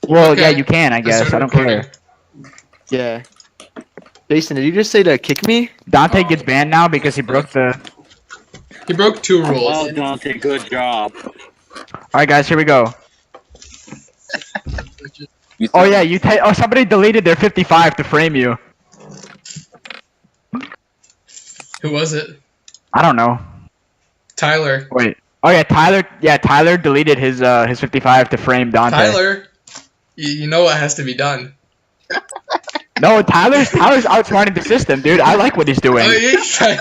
Well, yeah, Okay. you can, I I guess. started I don't recording. care. Yeah. Jason, did you just say to kick me? Dante gets banned now because he broke the... He broke 2 rules. Oh, Dante, good job. Alright, guys, here we go. You Oh, said- yeah, oh, somebody deleted their 55 to frame you. Who was it? I don't know. Tyler. Wait. Oh, yeah, Tyler deleted his 55 to frame Dante. Tyler, you know what has to be done. No, Tyler's outsmarting the system, dude. I like what he's doing. Oh, yeah.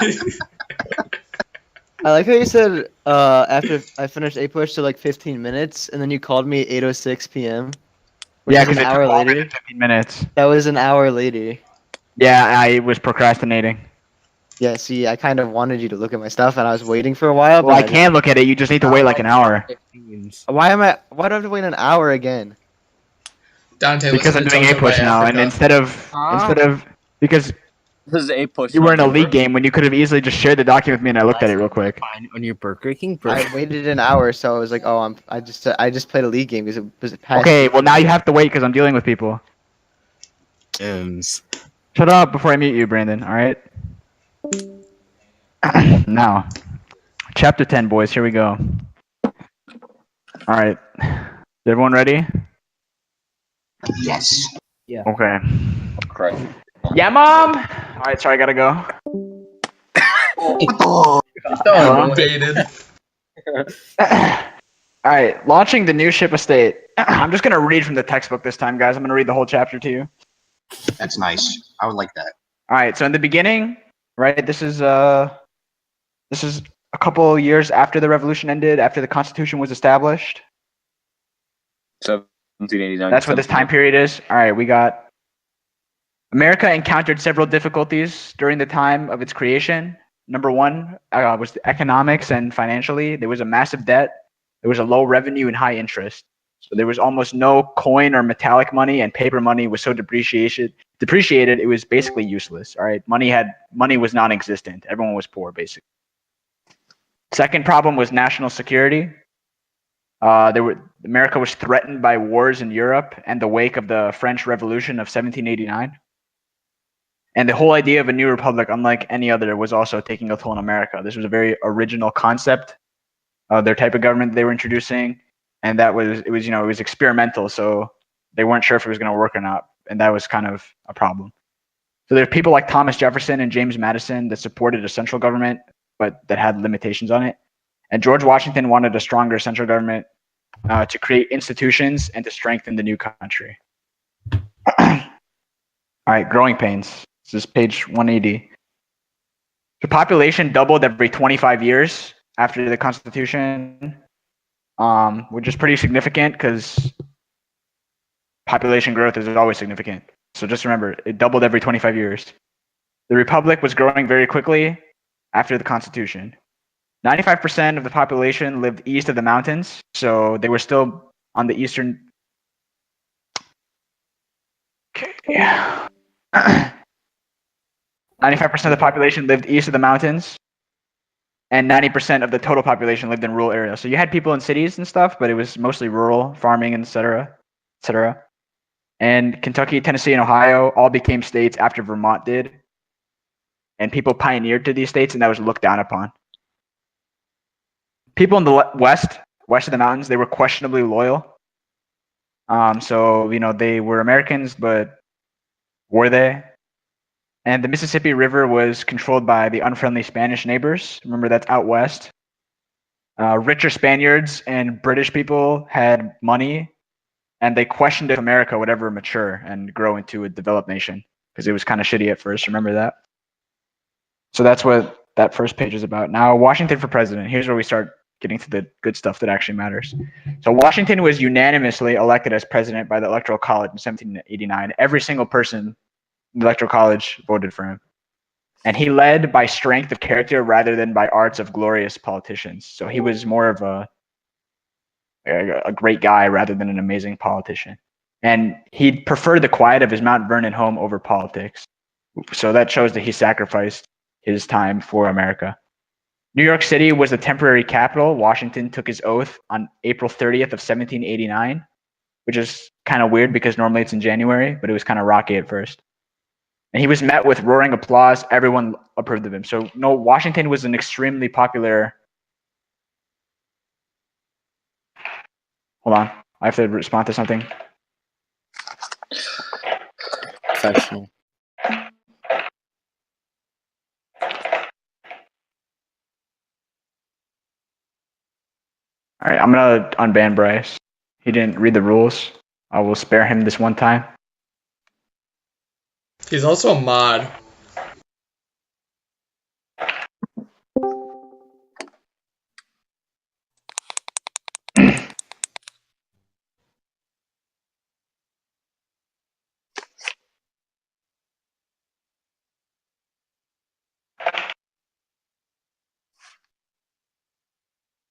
I like how you said after I finished A push to like 15 minutes, and then you called me 8:06 p.m. Which Yeah, is because an it took hour longer later. than 15 minutes. That was an hour later. Yeah, I was procrastinating. Yeah, see, I kind of wanted you to look at my stuff, and I was waiting for a while. Well, I but can look at it. You just need to wait like an hour. Why do I have to wait an hour again? Dante, Because I'm listen doing to A Toto push by now, and Africa. because This is a push. you were in a Dante. league game when you could have easily just shared the document with me and I looked at it real quick. Fine on your Burger King. I waited an hour, so I was like, oh, I just played a league game because it was past. Okay, well now you have to wait because I'm dealing with people. Gems. Shut up before I meet you, Brandon. All right. Now, chapter 10, boys. Here we go. All right. Is everyone ready? Yes. Okay. Correct. Yeah, mom. All right. Sorry, I gotta go. Oh, Hello? Baited. All right. Launching the new ship estate. I'm just gonna read from the textbook this time, guys. I'm gonna read the whole chapter to you. that's nice. I would like that. All right. So in the beginning, right? This is a couple years after the revolution ended, after the Constitution was established. 1789. That's what this time period is. All right, we got America encountered several difficulties during the time of its creation. Number one was the economics and financially. There was a massive debt. There was a low revenue and high interest. So there was almost no coin or metallic money, and paper money was so depreciated it was basically useless. All right, money was non-existent. Everyone was poor basically. Second problem was national security. America was threatened by wars in Europe and the wake of the French Revolution of 1789. And the whole idea of a new republic, unlike any other, was also taking a toll on America. This was a very original concept, their type of government they were introducing, and it was experimental, so they weren't sure if it was going to work or not, and that was kind of a problem. So there's people like Thomas Jefferson and James Madison that supported a central government, but that had limitations on it. And George Washington wanted a stronger central government to create institutions and to strengthen the new country. All right, growing pains. This is page 180. The population doubled every 25 years after the Constitution, which is pretty significant because population growth is always significant. So just remember, it doubled every 25 years. The Republic was growing very quickly after the Constitution. 95% of the population lived east of the mountains, so they were still on the eastern. Okay. 95% of the population lived east of the mountains, and 90% of the total population lived in rural areas. So you had people in cities and stuff, but it was mostly rural farming, etc., etc. And Kentucky, Tennessee, and Ohio all became states after Vermont did, and people pioneered to these states, and that was looked down upon. People in the west of the mountains, they were questionably loyal. So they were Americans, but were they? And the Mississippi River was controlled by the unfriendly Spanish neighbors. Remember, that's out west. Richer Spaniards and British people had money, and they questioned if America would ever mature and grow into a developed nation because it was kind of shitty at first. Remember that? So that's what that first page is about. Now, Washington for president. Here's where we start getting to the good stuff that actually matters. So Washington was unanimously elected as president by the Electoral College in 1789. Every single person in the Electoral College voted for him. And he led by strength of character rather than by arts of glorious politicians. So he was more of a great guy rather than an amazing politician. And he preferred the quiet of his Mount Vernon home over politics. So that shows that he sacrificed his time for America. New York City was the temporary capital. Washington took his oath on April 30th of 1789, which is kind of weird because normally it's in January, but it was kind of rocky at first. And he was met with roaring applause. Everyone approved of him. So no, Washington was an extremely popular. Hold on, I have to respond to something. Professional. All right, I'm gonna unban Bryce. He didn't read the rules. I will spare him this one time. He's also a mod.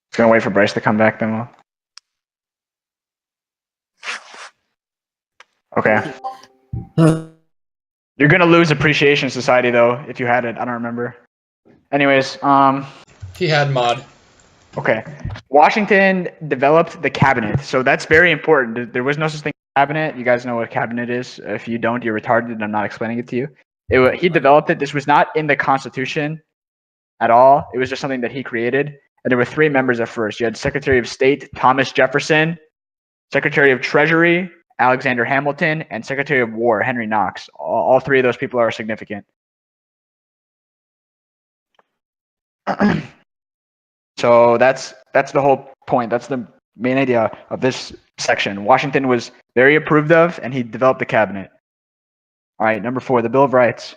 Just gonna wait for Bryce to come back then. Okay. You're gonna lose Appreciation Society though if you had it. I don't remember. Anyways, He had mod. okay. Washington developed the cabinet, so that's very important. There was no such thing as cabinet. You guys know what cabinet is. If you don't, you're retarded, and I'm not explaining it to you. He developed it. This was not in the Constitution at all. It was just something that he created. And there were three members at first. You had Secretary of State Thomas Jefferson, Secretary of Treasury Alexander Hamilton, and Secretary of War Henry Knox. All three of those people are significant. So that's the whole point. That's the main idea of this section. Washington was very approved of, and he developed the cabinet. All right, number 4, the Bill of Rights.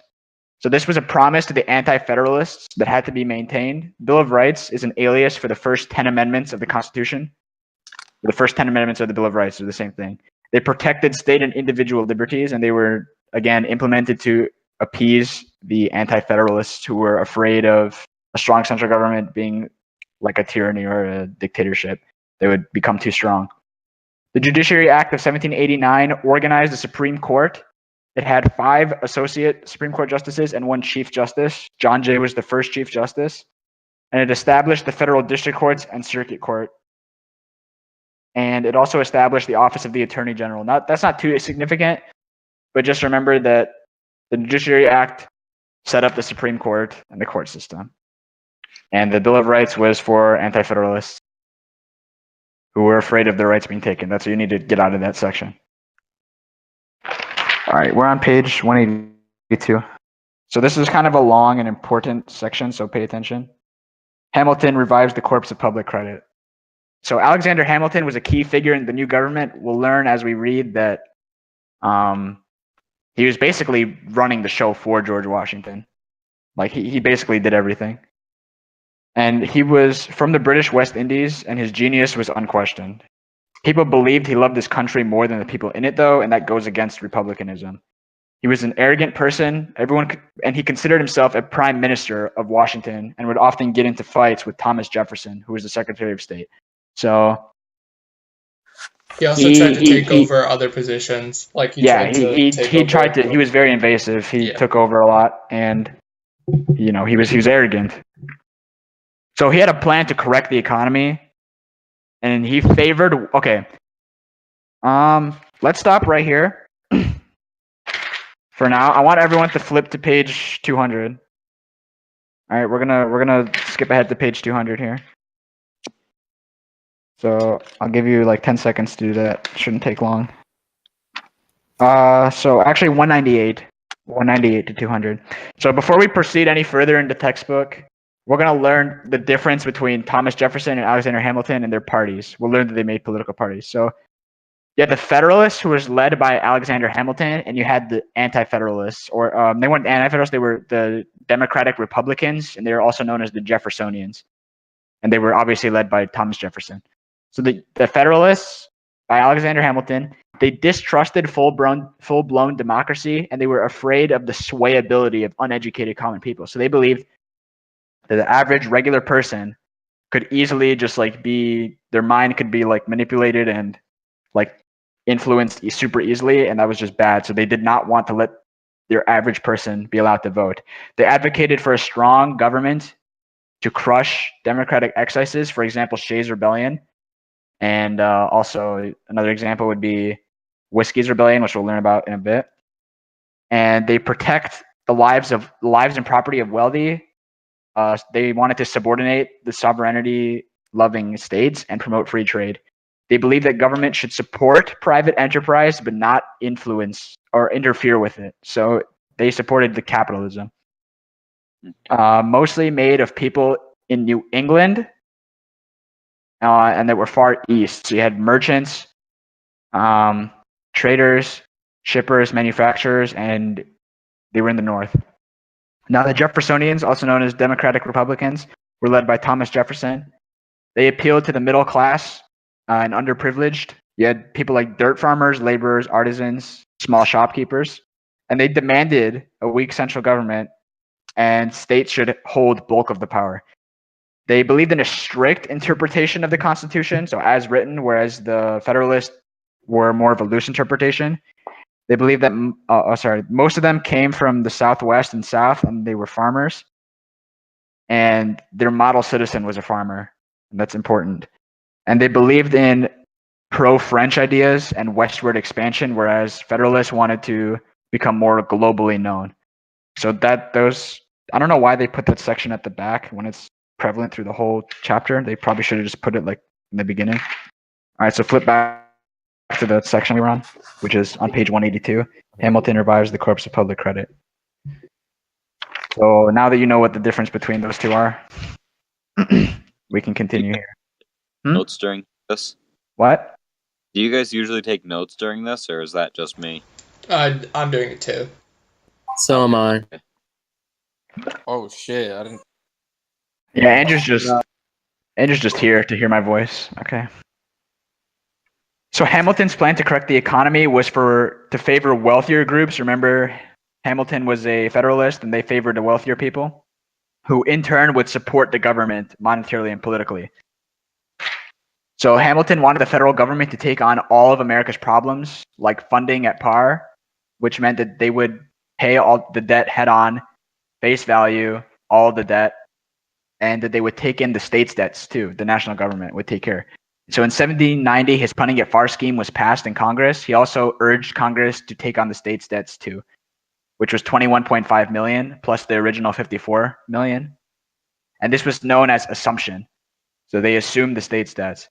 So this was a promise to the anti-federalists that had to be maintained. Bill of Rights is an alias for the first 10 amendments of the Constitution. The first 10 amendments of the Bill of Rights are the same thing. They protected state and individual liberties, and they were, again, implemented to appease the anti-federalists who were afraid of a strong central government being like a tyranny or a dictatorship. They would become too strong. The Judiciary Act of 1789 organized the Supreme Court. It had 5 associate Supreme Court justices and 1 Chief Justice. John Jay was the first Chief Justice. And it established the federal district courts and circuit court. And it also established the office of the Attorney General. That's not too significant, but just remember that the Judiciary Act set up the Supreme Court and the court system. And the Bill of Rights was for anti-federalists who were afraid of their rights being taken. That's what you need to get out of that section. All right, we're on page 182. So this is kind of a long and important section, so pay attention. Hamilton revives the corpse of public credit. So Alexander Hamilton was a key figure in the new government. We'll learn as we read that he was basically running the show for George Washington. Like he basically did everything. And he was from the British West Indies, and his genius was unquestioned. People believed he loved his country more than the people in it, though, and that goes against republicanism. He was an arrogant person. And he considered himself a prime minister of Washington and would often get into fights with Thomas Jefferson, who was the Secretary of State. So he also tried to take over other positions. Like he was very invasive. He took over a lot, and he was arrogant. So he had a plan to correct the economy, and he favored. Okay, let's stop right here. For now, I want everyone to flip to page 200. All right, we're gonna skip ahead to page 200 here. So I'll give you like 10 seconds to do that. Shouldn't take long. So actually 198 to 200. So before we proceed any further in the textbook, we're going to learn the difference between Thomas Jefferson and Alexander Hamilton and their parties. We'll learn that they made political parties. So you had the Federalists, who was led by Alexander Hamilton, and you had the Anti-Federalists, or they weren't Anti-Federalists, they were the Democratic Republicans, and they were also known as the Jeffersonians. And they were obviously led by Thomas Jefferson. So the Federalists, by Alexander Hamilton, they distrusted full-blown democracy, and they were afraid of the swayability of uneducated common people. So they believed that the average regular person could easily just like their mind could be like manipulated and like influenced super easily, and that was just bad. So they did not want to let their average person be allowed to vote. They advocated for a strong government to crush democratic excesses, for example, Shays' Rebellion. And also another example would be Whiskey's Rebellion, which we'll learn about in a bit. And they protect the lives and property of wealthy. They wanted to subordinate the sovereignty-loving states and promote free trade. They believe that government should support private enterprise, but not influence or interfere with it. So they supported the capitalism. Mostly made of people in New England, and that were far east. So you had merchants, traders, shippers, manufacturers, and they were in the north. Now, the Jeffersonians, also known as Democratic Republicans, were led by Thomas Jefferson. They appealed to the middle class and underprivileged. You had people like dirt farmers, laborers, artisans, small shopkeepers, and they demanded a weak central government, and states should hold bulk of the power. They believed in a strict interpretation of the Constitution, so as written, whereas the Federalists were more of a loose interpretation. They believed that, most of them came from the Southwest and South, and they were farmers. And their model citizen was a farmer, and that's important. And they believed in pro-French ideas and westward expansion, whereas Federalists wanted to become more globally known. So I don't know why they put that section at the back when it's prevalent through the whole chapter. They probably should have just put it like in the beginning. All right, so flip back to the section we were on, which is on page 182. Hamilton revives the corpus of public credit. So now that you know what the difference between those two are, we can continue here. Notes during this? What? Do you guys usually take notes during this, or is that just me? I'm doing it too. So am I. Oh shit! I didn't. Yeah, Andrew's just here to hear my voice. Okay. So Hamilton's plan to correct the economy was to favor wealthier groups. Remember, Hamilton was a Federalist, and they favored the wealthier people, who in turn would support the government monetarily and politically. So Hamilton wanted the federal government to take on all of America's problems, like funding at par, which meant that they would pay all the debt head on, face value, all the debt, and that they would take in the state's debts too. The national government would take care. So in 1790, his punting it far scheme was passed in Congress. He also urged Congress to take on the state's debts too, which was 21.5 million plus the original 54 million. And this was known as assumption. So they assumed the state's debts.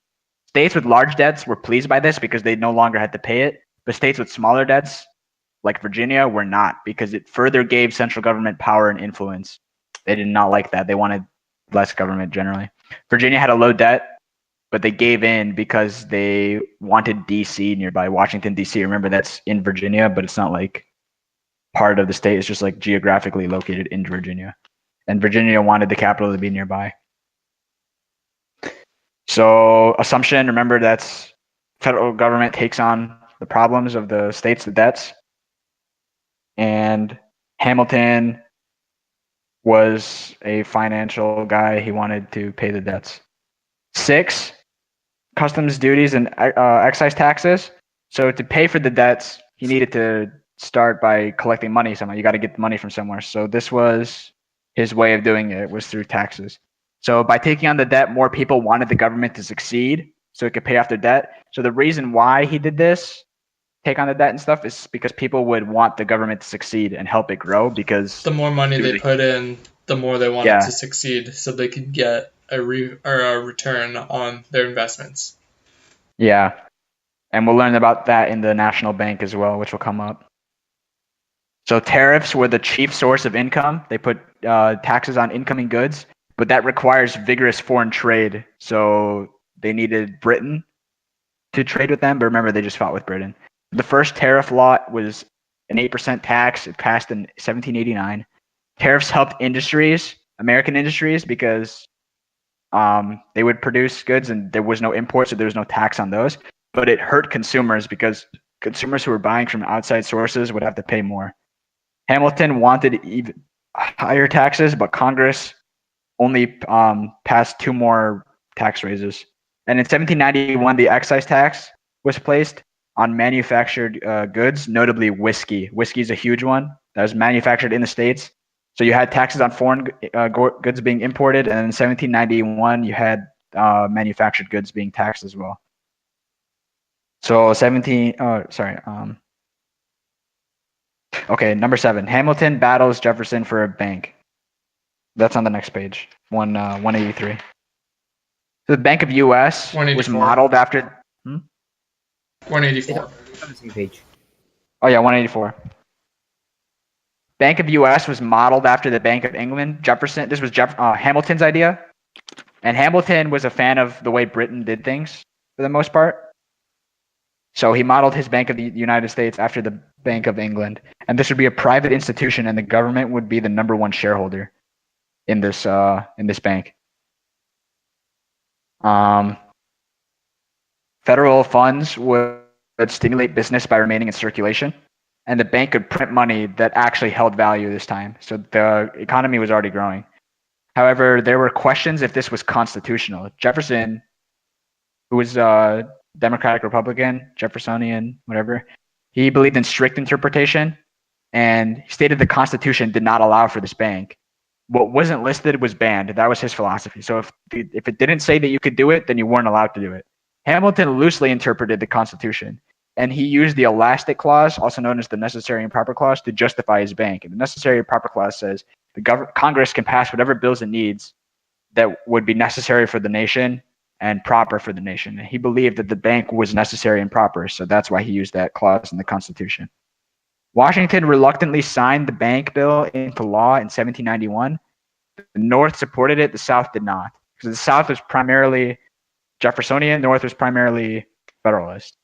States with large debts were pleased by this because they no longer had to pay it, but states with smaller debts, like Virginia, were not, because it further gave central government power and influence. They did not like that. They wanted less government generally. Virginia had a low debt, but they gave in because they wanted DC nearby, Washington, DC. Remember, that's in Virginia, but it's not like part of the state. It's just like geographically located in Virginia. And Virginia wanted the capital to be nearby. So assumption, remember, that's federal government takes on the problems of the states, the debts. And Hamilton was a financial guy. He wanted to pay the debts. 6, customs duties and excise taxes. So to pay for the debts, he needed to start by collecting money somehow. You got to get the money from somewhere. So this was his way of doing it, was through taxes. So by taking on the debt, more people wanted the government to succeed so it could pay off their debt. So the reason why he did this, take on the debt and stuff, is because people would want the government to succeed and help it grow, because The more money they put in, the more they want Yeah. it to succeed, so they could get a return on their investments. yeah. And we'll learn about that in the national bank as well, which will come up. So tariffs were the chief source of income. They put taxes on incoming goods, but that requires vigorous foreign trade. So they needed Britain to trade with them, but remember, they just fought with Britain. The first tariff law was an 8% tax. It passed in 1789. Tariffs helped industries, American industries, because they would produce goods and there was no import, so there was no tax on those. But it hurt consumers because consumers who were buying from outside sources would have to pay more. Hamilton wanted even higher taxes, but Congress only passed 2 more tax raises. And in 1791, the excise tax was placed on manufactured goods, notably whiskey. Whiskey is a huge one that was manufactured in the States. So you had taxes on foreign goods being imported, and in 1791, you had manufactured goods being taxed as well. So 17. Oh, sorry. Okay, number 7. Hamilton battles Jefferson for a bank. That's on the next page. 183. The Bank of U.S. was 184. modeled after. 184. On the same page. Oh yeah, 184. Bank of U.S. was modeled after the Bank of England. Jefferson. This was Hamilton's idea, and Hamilton was a fan of the way Britain did things for the most part. So he modeled his Bank of the United States after the Bank of England, and this would be a private institution, and the government would be the number one shareholder in this bank. Federal funds would stimulate business by remaining in circulation, and the bank could print money that actually held value this time. So the economy was already growing. However, there were questions if this was constitutional. Jefferson, who was Democratic Republican, Jeffersonian, whatever, he believed in strict interpretation, and he stated the Constitution did not allow for this bank. What wasn't listed was banned. That was his philosophy. So if it didn't say that you could do it, then you weren't allowed to do it. Hamilton loosely interpreted the Constitution, and he used the elastic clause, also known as the necessary and proper clause, to justify his bank. And the necessary and proper clause says Congress can pass whatever bills it needs that would be necessary for the nation and proper for the nation. And he believed that the bank was necessary and proper, so that's why he used that clause in the Constitution. Washington reluctantly signed the bank bill into law in 1791. The North supported it, the South did not. Because the South was primarily Jeffersonian, the North was primarily Federalist.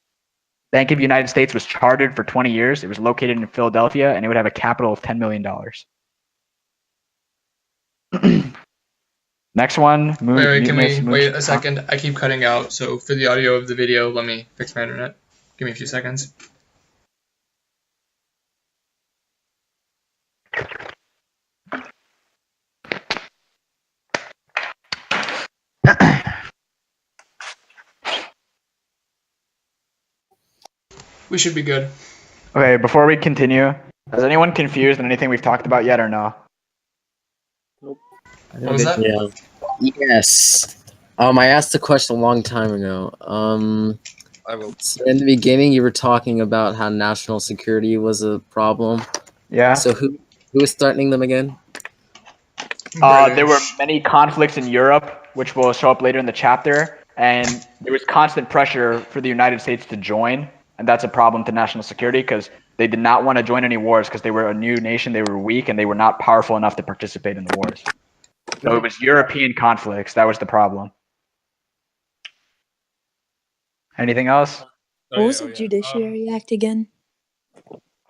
Bank of the United States was chartered for 20 years. It was located in Philadelphia, and it would have a capital of $10 million. Next one. Can we wait a second? I keep cutting out, so for the audio of the video, let me fix my internet. Give me a few seconds. We should be good. Okay, before we continue, is anyone confused on anything we've talked about yet or no? What was that? Yeah. Yes. I asked the question a long time ago. I will. So in the beginning, you were talking about how national security was a problem. Yeah. So who was threatening them again? There were many conflicts in Europe, which will show up later in the chapter, and there was constant pressure for the United States to join, and that's a problem to national security because they did not want to join any wars because they were a new nation, they were weak, and they were not powerful enough to participate in the wars. So it was European conflicts. That was the problem. Anything else? Oh, What was the Judiciary Act again?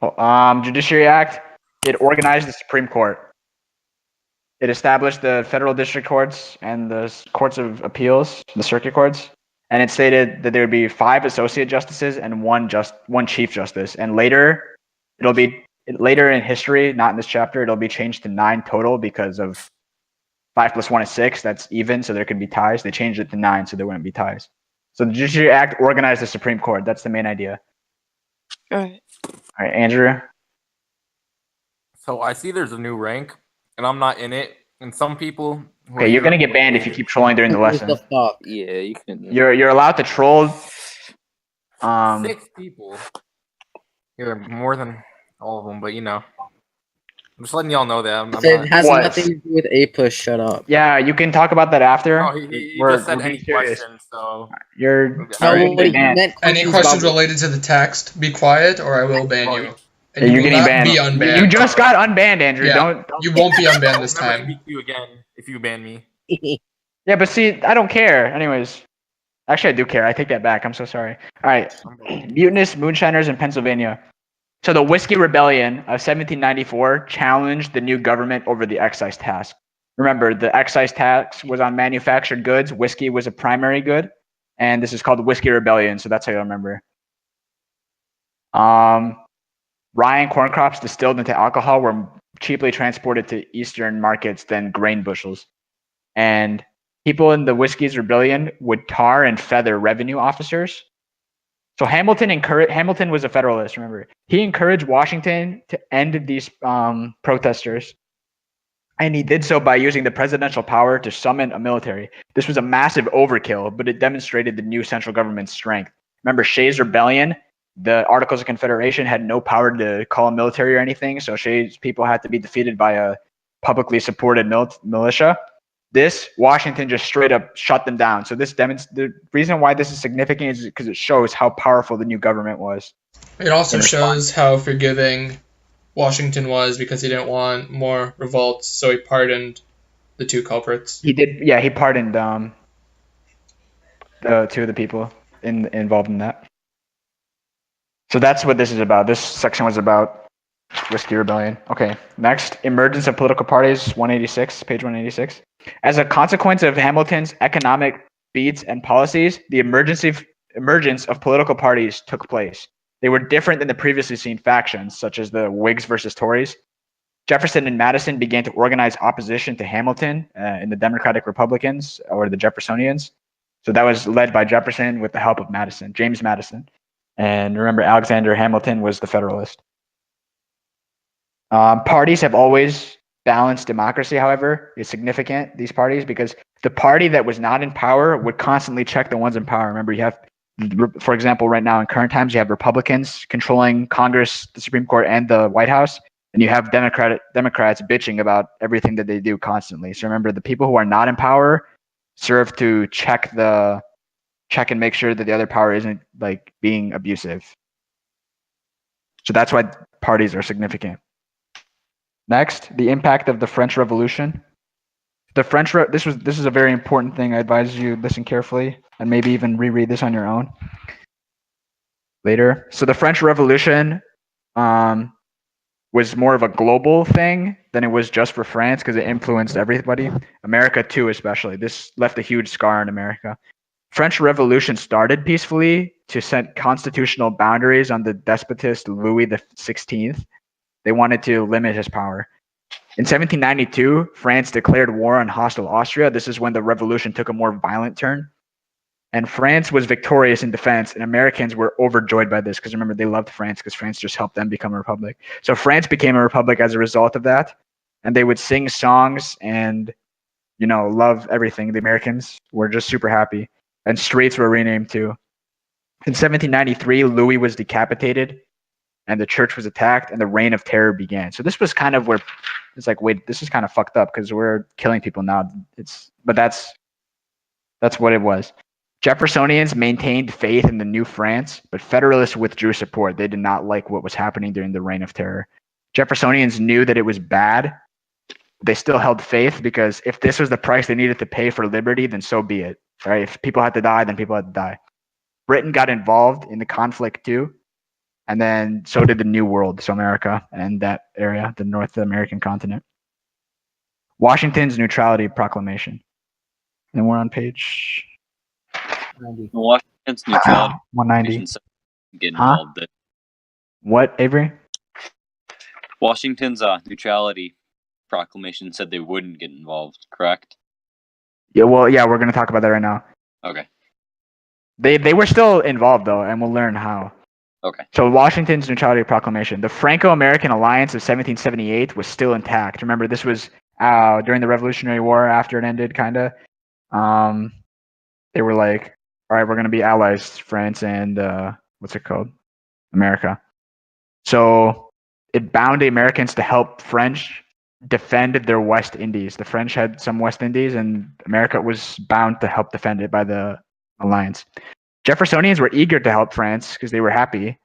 Judiciary Act, it organized the Supreme Court. It established the federal district courts and the courts of appeals, the circuit courts, and it stated that there would be 5 associate justices and one chief justice. And later in history, not in this chapter, it'll be changed to 9 total because of 5 plus 1 is 6. That's even, so there could be ties. They changed it to 9, so there wouldn't be ties. So the Judiciary Act organized the Supreme Court. That's the main idea. All right. All right, Andrew. So I see there's a new rank, and I'm not in it. And some people. Okay, you're gonna get banned if you keep trolling during the lesson. What the fuck? Yeah, you can. You're allowed to troll. 6 people. You're more than all of them, but I'm just letting y'all know that. I'm It not. has What? nothing to do with A push. Shut up. Yeah, you can talk about that after. No, he We're just said being any serious. question, so. You're No, already what he banned. meant Any questions questions about- related to the text, be quiet or I will ban you. And Yeah, you you're will getting not banned. be unbanned. You just got unbanned, Andrew. Yeah. Don't. You won't be unbanned I'll this never time. speak to you again if you ban me. Yeah, but see, I don't care. Anyways, actually, I do care. I take that back. I'm so sorry. All right, mutinous moonshiners in Pennsylvania. So the Whiskey Rebellion of 1794 challenged the new government over the excise tax. Remember, the excise tax was on manufactured goods. Whiskey was a primary good, and this is called the Whiskey Rebellion. So that's how you remember. Rye and corn crops distilled into alcohol were cheaply transported to eastern markets than grain bushels. And people in the Whiskey's Rebellion would tar and feather revenue officers. So Hamilton was a Federalist, remember. He encouraged Washington to end these protesters. And he did so by using the presidential power to summon a military. This was a massive overkill, but it demonstrated the new central government's strength. Remember Shays' rebellion? The Articles of Confederation had no power to call a military or anything, so Shays' people had to be defeated by a publicly supported militia. This, Washington just straight up shut them down. So the reason why this is significant is because it shows how powerful the new government was. It also shows how forgiving Washington was because he didn't want more revolts, so he pardoned the two culprits. He did, yeah. He pardoned the two of the people involved in that. So that's what this is about. This section was about Whiskey Rebellion. Okay, next, emergence of political parties, 186, page 186. As a consequence of Hamilton's economic feats and policies, the emergence of political parties took place. They were different than the previously seen factions, such as the Whigs versus Tories. Jefferson and Madison began to organize opposition to Hamilton in the Democratic Republicans, or the Jeffersonians. So that was led by Jefferson with the help of Madison, James Madison. And remember, Alexander Hamilton was the Federalist. Parties have always balanced democracy, however, is significant, these parties, because the party that was not in power would constantly check the ones in power. Remember, you have, for example, right now in current times, you have Republicans controlling Congress, the Supreme Court, and the White House, and you have Democrats bitching about everything that they do constantly. So remember, the people who are not in power serve to check and make sure that the other power isn't like being abusive. So that's why parties are significant. Next, the impact of the French Revolution. This is a very important thing. I advise you listen carefully and maybe even reread this on your own later. So the French Revolution was more of a global thing than it was just for France because it influenced everybody. America too, especially. This left a huge scar in America. French Revolution started peacefully to set constitutional boundaries on the despotist Louis XVI. They wanted to limit his power. In 1792, France declared war on hostile Austria. This is when the revolution took a more violent turn. And France was victorious in defense, and Americans were overjoyed by this because remember, they loved France because France just helped them become a republic. So France became a republic as a result of that. And they would sing songs and, love everything. The Americans were just super happy. And streets were renamed too. In 1793, Louis was decapitated and the church was attacked and the reign of terror began. So this was kind of where it's like, wait, this is kind of fucked up because we're killing people now. But that's what it was. Jeffersonians maintained faith in the new France, but Federalists withdrew support. They did not like what was happening during the reign of terror. Jeffersonians knew that it was bad. They still held faith because if this was the price they needed to pay for liberty, then so be it. Right? If people had to die, then people had to die. Britain got involved in the conflict too. And then so did the New World, so America and that area, the North American continent. Washington's Neutrality Proclamation. And we're on page 90. Washington's neutrality 190. said get involved. What, Avery? Washington's neutrality proclamation said they wouldn't get involved, correct? Yeah, well, yeah, we're going to talk about that right now. Okay. They were still involved, though, and we'll learn how. Okay. So Washington's Neutrality Proclamation. The Franco-American Alliance of 1778 was still intact. Remember, this was during the Revolutionary War after it ended, kind of. They were like, all right, we're going to be allies, France and, what's it called? America. So it bound the Americans to help French defend their West Indies. The French had some West Indies, and America was bound to help defend it by the alliance. Jeffersonians were eager to help France because they were happy.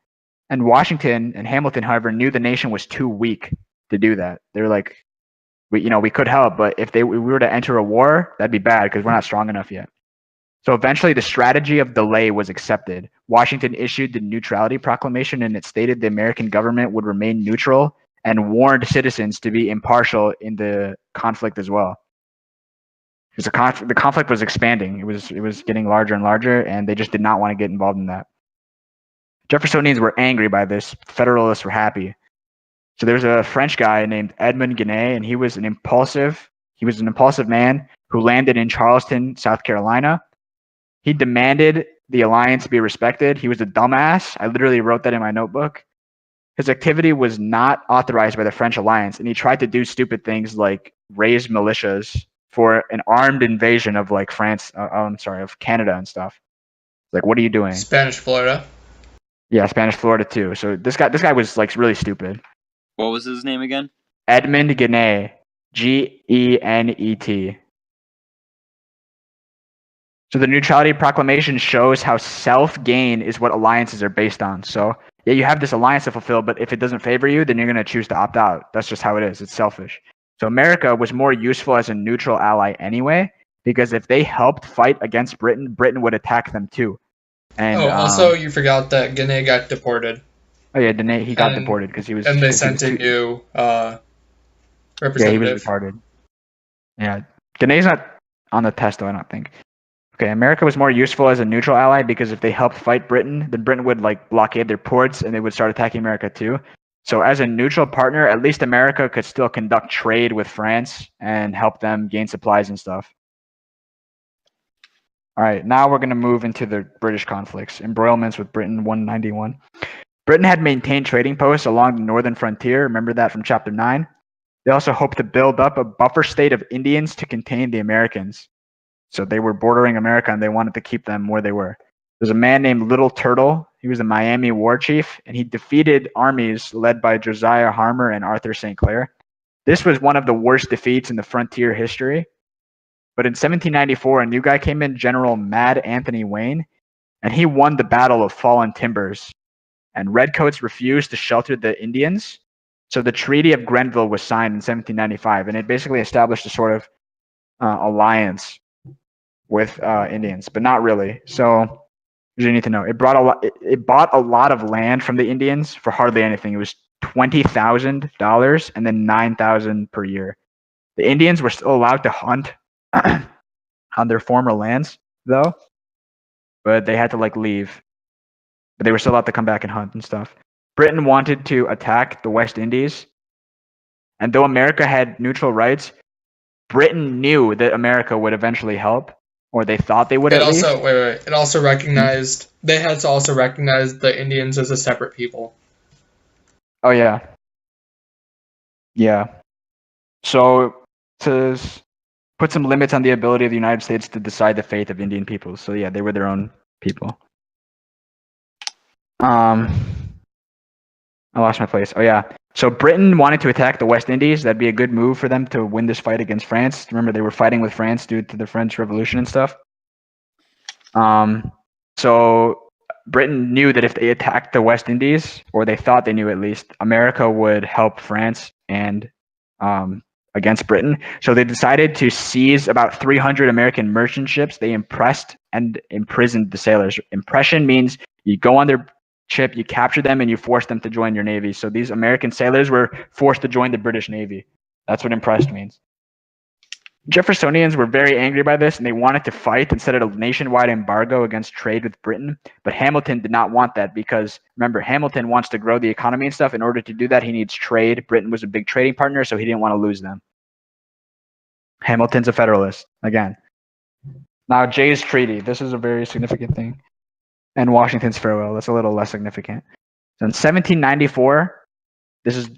And Washington and Hamilton, however, knew the nation was too weak to do that. They were like, we could help, but if we were to enter a war, that'd be bad because we're not strong enough yet. So eventually the strategy of delay was accepted. Washington issued the Neutrality Proclamation, and it stated the American government would remain neutral and warned citizens to be impartial in the conflict as well. Because the conflict was expanding. It was getting larger and larger, and they just did not want to get involved in that. Jeffersonians were angry by this. Federalists were happy. So there's a French guy named Edmond Guiney, and he was an impulsive man who landed in Charleston, South Carolina. He demanded the alliance be respected. He was a dumbass. I literally wrote that in my notebook. His activity was not authorized by the French alliance, and he tried to do stupid things like raise militias for an armed invasion of like France. Of Canada and stuff. Like, what are you doing? Spanish Florida. Yeah, Spanish Florida too. So this guy was like really stupid. What was his name again? Edmund Genet, Genet. So the Neutrality Proclamation shows how self-gain is what alliances are based on. So yeah, you have this alliance to fulfill, but if it doesn't favor you, then you're going to choose to opt out. That's just how it is. It's selfish. So America was more useful as a neutral ally anyway, because if they helped fight against Britain, Britain would attack them too. And also, you forgot that Guinea got deported. oh yeah, Dene, he got And- deported because he was. And they 'cause he sent was a too- new Yeah, he was representative. retarded. Yeah, Dene's not on the test though. I don't think. Okay, America was more useful as a neutral ally because if they helped fight Britain, then Britain would like blockade their ports and they would start attacking America too. So as a neutral partner, at least America could still conduct trade with France and help them gain supplies and stuff. All right, now we're going to move into the British conflicts. Embroilments with Britain 191. Britain had maintained trading posts along the northern frontier. Remember that from chapter 9? They also hoped to build up a buffer state of Indians to contain the Americans. So they were bordering America and they wanted to keep them where they were. There's a man named Little Turtle. He was a Miami war chief and he defeated armies led by Josiah Harmer and Arthur St. Clair. This was one of the worst defeats in the frontier history. But in 1794, a new guy came in, General Mad Anthony Wayne, and he won the Battle of Fallen Timbers. And redcoats refused to shelter the Indians. So the Treaty of Grenville was signed in 1795, and it basically established a sort of alliance with Indians, but not really. So you need to know it brought a lot. It bought a lot of land from the Indians for hardly anything. It was $20,000 and then $9,000 per year. The Indians were still allowed to hunt on their former lands, though, but they had to like leave. But they were still allowed to come back and hunt and stuff. Britain wanted to attack the West Indies, and though America had neutral rights, Britain knew that America would eventually help, or they thought they would It at least. also It also recognized they had to also recognize the Indians as a separate people. Oh yeah. Yeah. So to put some limits on the ability of the United States to decide the fate of Indian peoples. So yeah, they were their own people. I lost my place. Oh yeah. So Britain wanted to attack the West Indies. That'd be a good move for them to win this fight against France. Remember, they were fighting with France due to the French Revolution and stuff. So Britain knew that if they attacked the West Indies, or they thought they knew at least, America would help France and against Britain. So they decided to seize about 300 American merchant ships. They impressed and imprisoned the sailors. Impression means you go on their ship, you capture them, and you force them to join your navy. So these American sailors were forced to join the British Navy. That's what impressed means. Jeffersonians were very angry by this, and they wanted to fight and set a nationwide embargo against trade with Britain. But Hamilton did not want that because, remember, Hamilton wants to grow the economy and stuff. In order to do that, he needs trade. Britain was a big trading partner, so he didn't want to lose them. Hamilton's a Federalist, again. Now, Jay's Treaty. This is a very significant thing. And Washington's Farewell. That's a little less significant. So in 1794, this is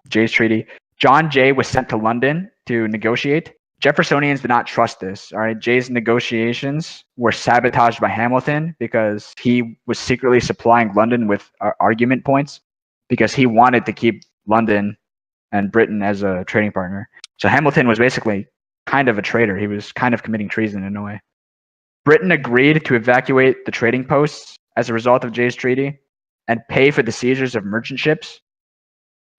Jay's Treaty. John Jay was sent to London to negotiate. Jeffersonians did not trust this. All right, Jay's negotiations were sabotaged by Hamilton because he was secretly supplying London with argument points because he wanted to keep London and Britain as a trading partner. So Hamilton was basically kind of a traitor. He was kind of committing treason in a way. Britain agreed to evacuate the trading posts as a result of Jay's Treaty and pay for the seizures of merchant ships.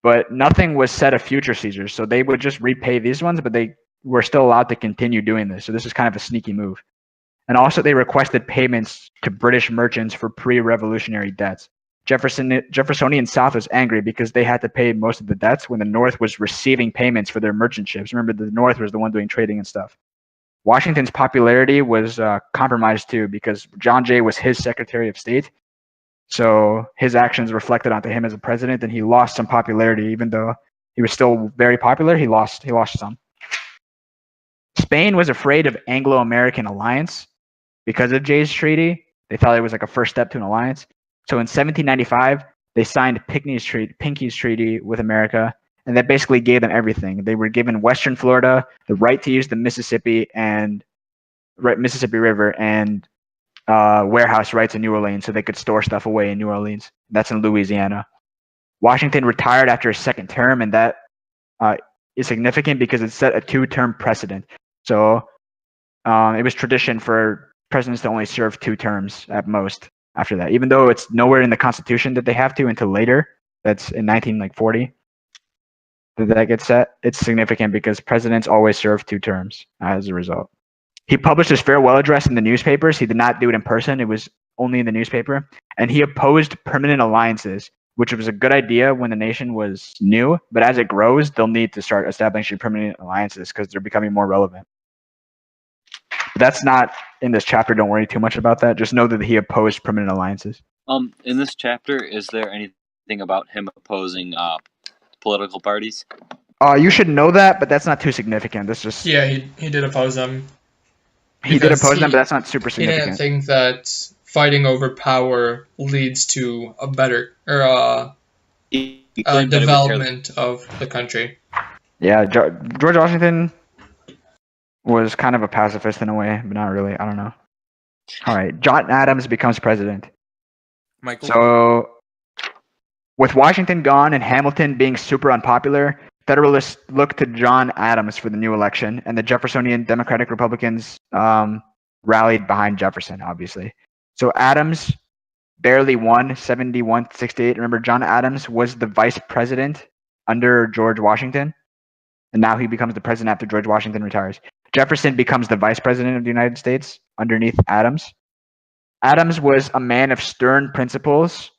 But nothing was said of future seizures. So they would just repay these ones, but they were still allowed to continue doing this. So this is kind of a sneaky move. And also they requested payments to British merchants for pre-revolutionary debts. Jeffersonian South was angry because they had to pay most of the debts when the North was receiving payments for their merchant ships. Remember, the North was the one doing trading and stuff. Washington's popularity was compromised too because John Jay was his Secretary of State. So his actions reflected onto him as a president, and he lost some popularity. Even though he was still very popular, he lost some. Spain was afraid of Anglo-American alliance because of Jay's Treaty. They thought it was like a first step to an alliance. So in 1795, they signed Pinckney's Treaty with America, and that basically gave them everything. They were given Western Florida, the right to use the Mississippi River, and warehouse rights in New Orleans so they could store stuff away in New Orleans. That's in Louisiana. Washington retired after his second term, and that is significant because it set a 2-term precedent. So it was tradition for presidents to only serve 2 terms at most after that, even though it's nowhere in the Constitution that they have to until later. That's in 1940 that gets set. It's significant because presidents always serve 2 terms as a result. He published his farewell address in the newspapers. He did not do it in person. It was only in the newspaper. And he opposed permanent alliances, which was a good idea when the nation was new. But as it grows, they'll need to start establishing permanent alliances because they're becoming more relevant. But that's not in this chapter. Don't worry too much about that. Just know that he opposed permanent alliances. In this chapter, is there anything about him opposing political parties? You should know that, but that's not too significant. That's just Yeah, he did oppose them. he did Because oppose them, but that's not super He didn't significant. think that fighting over power leads to a better or He claimed that it would tear development of the country. Yeah, George Washington was kind of a pacifist in a way, but not really. I don't know. All right, John Adams becomes president. Michael. So, with Washington gone and Hamilton being super unpopular, Federalists looked to John Adams for the new election, and the Jeffersonian Democratic Republicans rallied behind Jefferson, obviously. So Adams barely won, 71-68. Remember, John Adams was the vice president under George Washington, and now he becomes the president after George Washington retires. Jefferson becomes the vice president of the United States underneath Adams. Adams was a man of stern principles,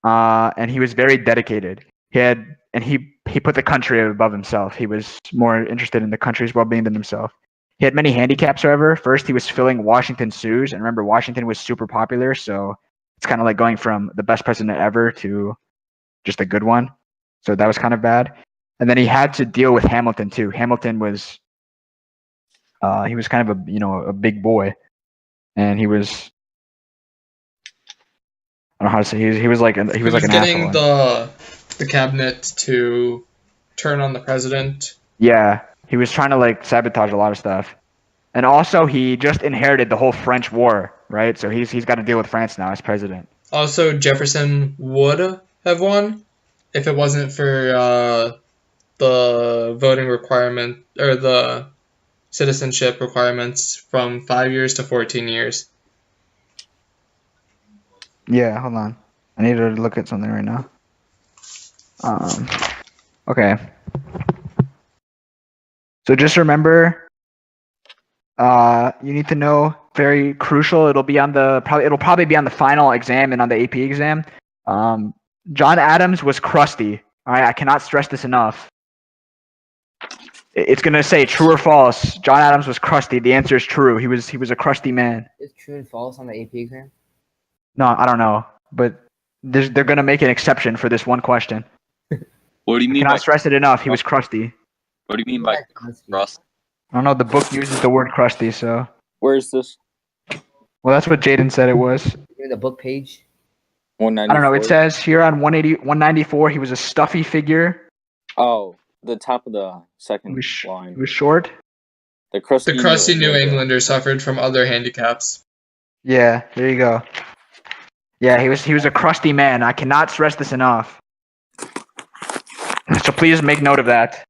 and he was very dedicated. He put the country above himself. He was more interested in the country's well-being than himself. He had many handicaps, however. First, he was filling Washington's shoes, and remember, Washington was super popular, so it's kind of like going from the best president ever to just a good one. So that was kind of bad. And then he had to deal with Hamilton too. Hamilton was he was kind of a big boy, and he was, I don't know how to say, he was like an getting asshole. the cabinet to turn on the president. Yeah, he was trying to like sabotage a lot of stuff. And also, he just inherited the whole French War, right? So he's got to deal with France now as president. Also, Jefferson would have won if it wasn't for the voting requirement or the citizenship requirements from 5 years to 14 years. Yeah, hold on. I need to look at something right now. Okay. So just remember, you need to know, very crucial. It'll probably be on the final exam and on the AP exam. John Adams was crusty. All right, I cannot stress this enough. It's gonna say true or false. John Adams was crusty. The answer is true. He was a crusty man. Is true and false on the AP exam? No, I don't know, but they're gonna make an exception for this one question. What do you I mean cannot by stress it enough. He was crusty. What do you mean by crust? I don't know. The book uses the word crusty, so. Where is this? Well, that's what Jaden said it was. Give me the book page. 194. I don't know. It says here on 194, he was a stuffy figure. Oh, the top of the second He line. was short. The crusty New Englander suffered from other handicaps. Yeah, there you go. Yeah, he was a crusty man. I cannot stress this enough. So please make note of that.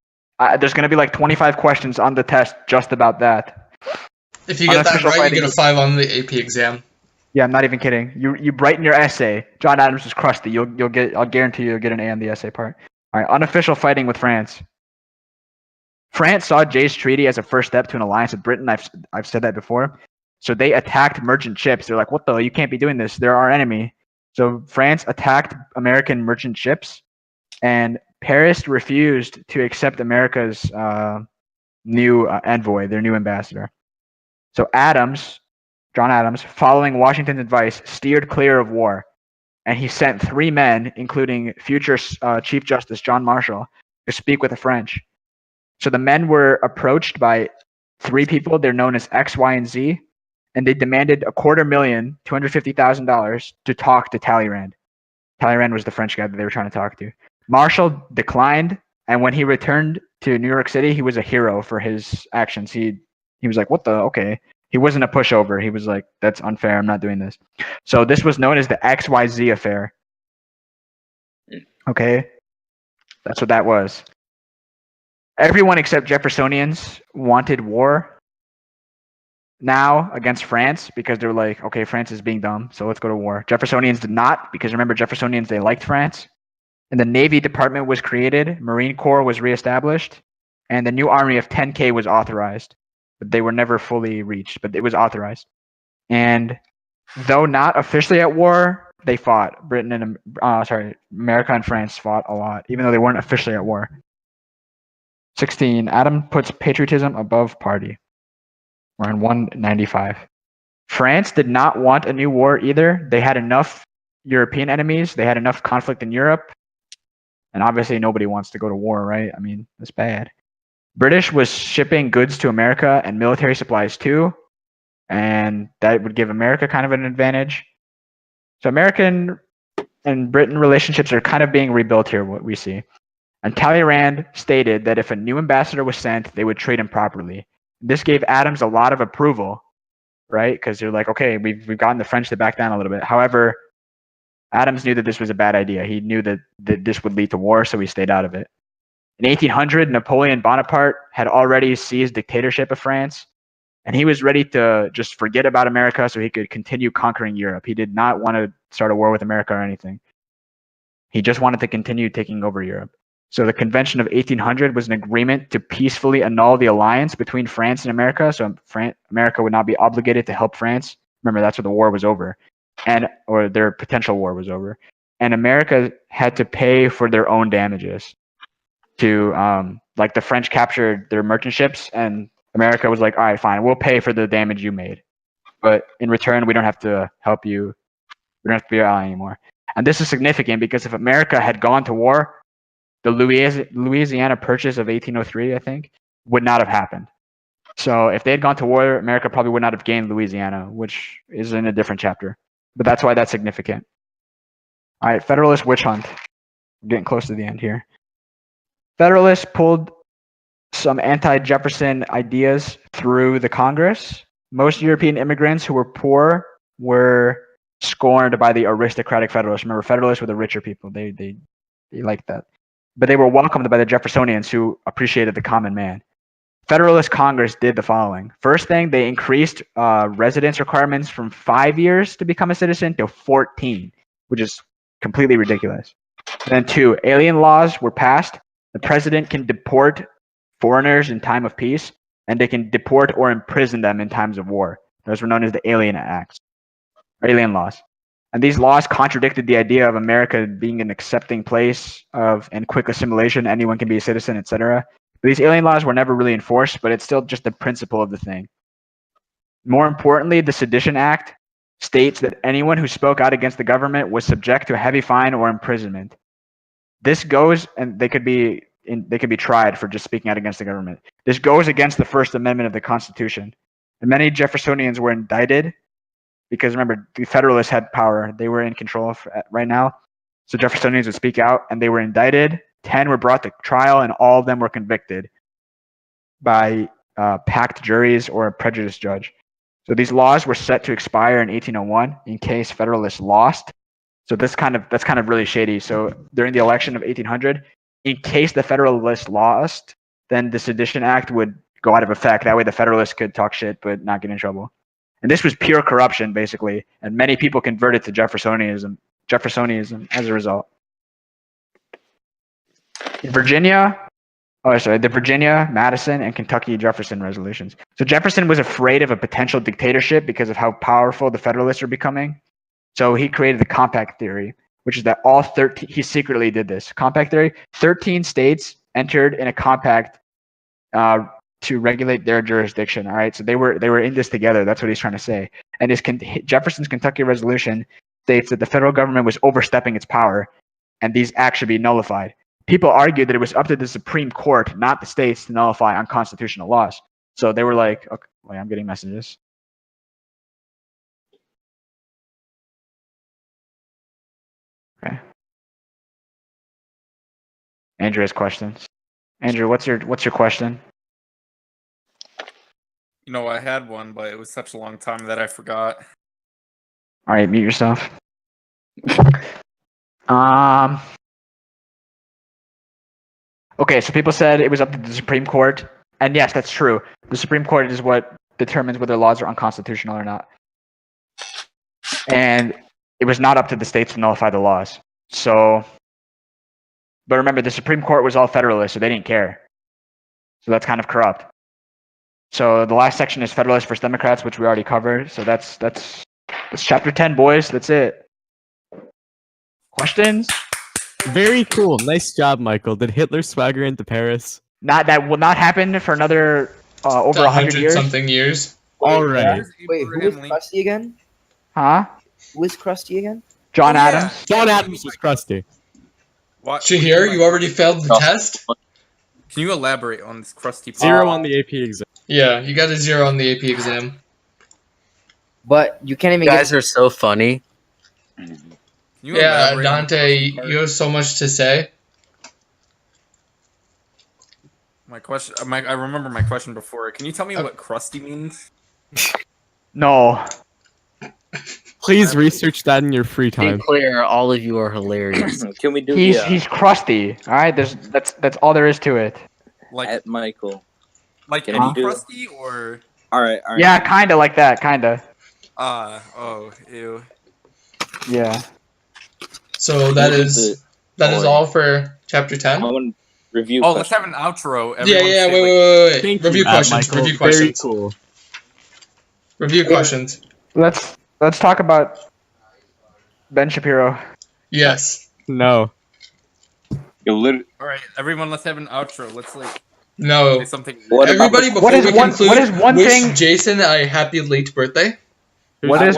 There's going to be like 25 questions on the test just about that. If you get that Unofficial right, fighting. you get a 5 on the AP exam. Yeah, I'm not even kidding. You write in your essay, John Adams was crusty. You'll get. I'll guarantee you'll get an A on the essay part. All right, unofficial fighting with France. France saw Jay's treaty as a first step to an alliance with Britain. I've said that before. So they attacked merchant ships. They're like, what the? You can't be doing this. They're our enemy. So France attacked American merchant ships, and Paris refused to accept America's new envoy, their new ambassador. So John Adams, following Washington's advice, steered clear of war, and he sent 3 men, including future Chief Justice John Marshall, to speak with the French. So the men were approached by 3 people. They're known as X, Y, and Z, and they demanded $250,000, $250,000 to talk to Talleyrand. Talleyrand was the French guy that they were trying to talk to. Marshall declined, and when he returned to New York City, he was a hero for his actions. He was like, what the? Okay. He wasn't a pushover. He was like, that's unfair. I'm not doing this. So this was known as the XYZ affair. Okay? That's what that was. Everyone except Jeffersonians wanted war now against France because they were like, okay, France is being dumb, so let's go to war. Jeffersonians did not because remember, Jeffersonians, they liked France. And the Navy Department was created, Marine Corps was reestablished, and the new army of 10K was authorized. But they were never fully reached, but it was authorized. And though not officially at war, they fought. America and France fought a lot, even though they weren't officially at war. 16. Adam puts patriotism above party. We're on 195. France did not want a new war either. They had enough European enemies. They had enough conflict in Europe. And obviously nobody wants to go to war, right? I mean, that's bad. British was shipping goods to America and military supplies too. And that would give America kind of an advantage. So American and Britain relationships are kind of being rebuilt here, what we see. And Talleyrand stated that if a new ambassador was sent, they would treat him properly. This gave Adams a lot of approval, right? Because they're like, okay, we've gotten the French to back down a little bit. However, Adams knew that this was a bad idea. He knew that this would lead to war, so he stayed out of it. In 1800, Napoleon Bonaparte had already seized dictatorship of France, and he was ready to just forget about America so he could continue conquering Europe. He did not want to start a war with America or anything. He just wanted to continue taking over Europe. So the Convention of 1800 was an agreement to peacefully annul the alliance between France and America. So America would not be obligated to help France. Remember, that's what the war was over, or their potential war was over. And America had to pay for their own damages. Like the French captured their merchant ships, and America was like, all right, fine, we'll pay for the damage you made, but in return, we don't have to help you. We don't have to be your ally anymore. And this is significant because if America had gone to war, the Louisiana Purchase of 1803, I think, would not have happened. So if they had gone to war, America probably would not have gained Louisiana, which is in a different chapter. But that's why that's significant. All right, Federalist witch hunt. We're getting close to the end here. Federalists pulled some anti-Jefferson ideas through the Congress. Most European immigrants who were poor were scorned by the aristocratic Federalists. Remember, Federalists were the richer people. They liked that. But they were welcomed by the Jeffersonians who appreciated the common man. Federalist Congress did the following. First thing, they increased residence requirements from 5 years to become a citizen to 14, which is completely ridiculous. And then 2, alien laws were passed. The president can deport foreigners in time of peace, and they can deport or imprison them in times of war. Those were known as the Alien Acts, or alien laws. And these laws contradicted the idea of America being an accepting place and quick assimilation. Anyone can be a citizen, etc. These alien laws were never really enforced, but it's still just the principle of the thing. More importantly, the Sedition Act states that anyone who spoke out against the government was subject to a heavy fine or imprisonment. This goes, and they could be tried for just speaking out against the government. This goes against the First Amendment of the Constitution. And many Jeffersonians were indicted because remember, the Federalists had power. They were in control right now. So Jeffersonians would speak out, and they were indicted. 10 were brought to trial, and all of them were convicted by packed juries or a prejudiced judge. So these laws were set to expire in 1801 in case Federalists lost. So that's kind of really shady. So during the election of 1800, in case the Federalists lost, then the Sedition Act would go out of effect. That way the Federalists could talk shit but not get in trouble. And this was pure corruption, basically. And many people converted to Jeffersonianism as a result. In Virginia, the Virginia, Madison, and Kentucky Jefferson resolutions. So Jefferson was afraid of a potential dictatorship because of how powerful the Federalists were becoming. So he created the compact theory, which is that all 13, he secretly did this. Compact theory, 13 states entered in a compact to regulate their jurisdiction. All right, so they were in this together. That's what he's trying to say. And Jefferson's Kentucky resolution states that the federal government was overstepping its power, and these acts should be nullified. People argued that it was up to the Supreme Court, not the states, to nullify unconstitutional laws. So they were like, okay, wait, I'm getting messages. Okay. Andrew has questions. Andrew, what's your question? You know, I had one, but it was such a long time that I forgot. All right, mute yourself. Um. Okay, so people said it was up to the Supreme Court, and yes, that's true. The Supreme Court is what determines whether laws are unconstitutional or not. And it was not up to the states to nullify the laws. So, but remember, the Supreme Court was all Federalist, so they didn't care. So that's kind of corrupt. So the last section is Federalist versus Democrats, which we already covered. So that's chapter 10, boys. That's it. Questions? Very cool. Nice job, Michael. Did Hitler swagger into Paris? That will not happen for another over 100 years. Something years. All right. Wait, who is Krusty again? Huh? Who is Krusty again? John Adams. John Adams was crusty. What? Shahir, you already failed the test? Can you elaborate on this crusty? 0 on the AP exam. Yeah, you got a 0 on the AP exam. But you can't even You guys are so funny. Can you Yeah, elaborate on Dante, the crusty you have so much to say. My question. I remember my question before. Can you tell me what crusty means? No. Please research that in your free Be time. clear, all of you are hilarious. Can we do He's crusty. All right, that's all there is to it. Like at Michael? like Can any we do it? crusty or All right. Yeah, kind of like that, kind of. oh ew. Yeah. So that is all for chapter 10. I want to review. Oh, let's have an outro. Yeah, Everyone say, wait. Thank Review you, questions. Michael. Review Very questions. cool. Review questions. Let's talk about Ben Shapiro. Yes. No. All right, everyone, let's have an outro. Let's like No. say something. Everybody, before we conclude, what is one wish thing? Jason a happy late birthday. What is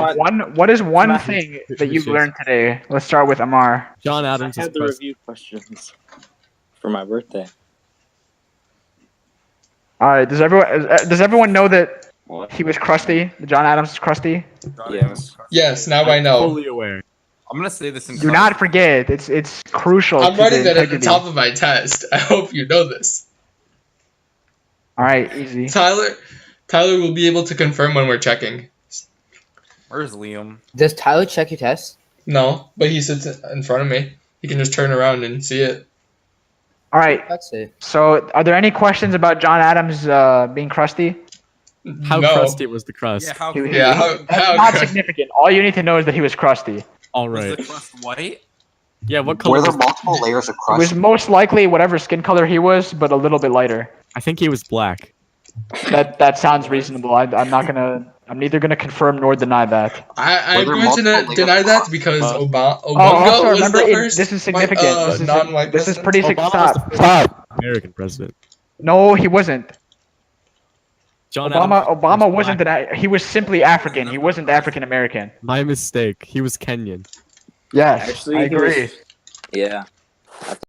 one Smash thing it. that you've learned today? Let's start with Amar. John I Adams is had the crusty. review questions for my birthday. All right. Does everyone know that What? he was crusty? John Adams is crusty. Yes. Yes, now I know. Fully aware. I'm gonna say this in. Do not forget. It's crucial. I'm to writing the that at the integrity. top of my test. I hope you know this. All right, easy. Tyler will be able to confirm when we're checking. Where's Liam? Does Tyler check your test? No, but he sits in front of me. He can just turn around and see it. All right. That's it. So, are there any questions about John Adams being crusty? How No. crusty was the crust? Yeah, how Yeah, That's not significant. All you need to know is that he was crusty. All was right. the crust white? Yeah, what color Were there was multiple layers of It was crust? most likely whatever skin color he was, but a little bit lighter. I think he was black. That sounds reasonable. I'm neither gonna confirm nor deny that. I'm Were there going to multiple deny layers that of because crust? Obama Oh, also was remember, the first this is significant. non-white This is president. pretty Obama significant. was the first American president. No, he wasn't. John Obama Adams Obama was wasn't black. he was simply African. He wasn't African American. My mistake. He was Kenyan. Yes, Actually, I he was- agree. Yeah.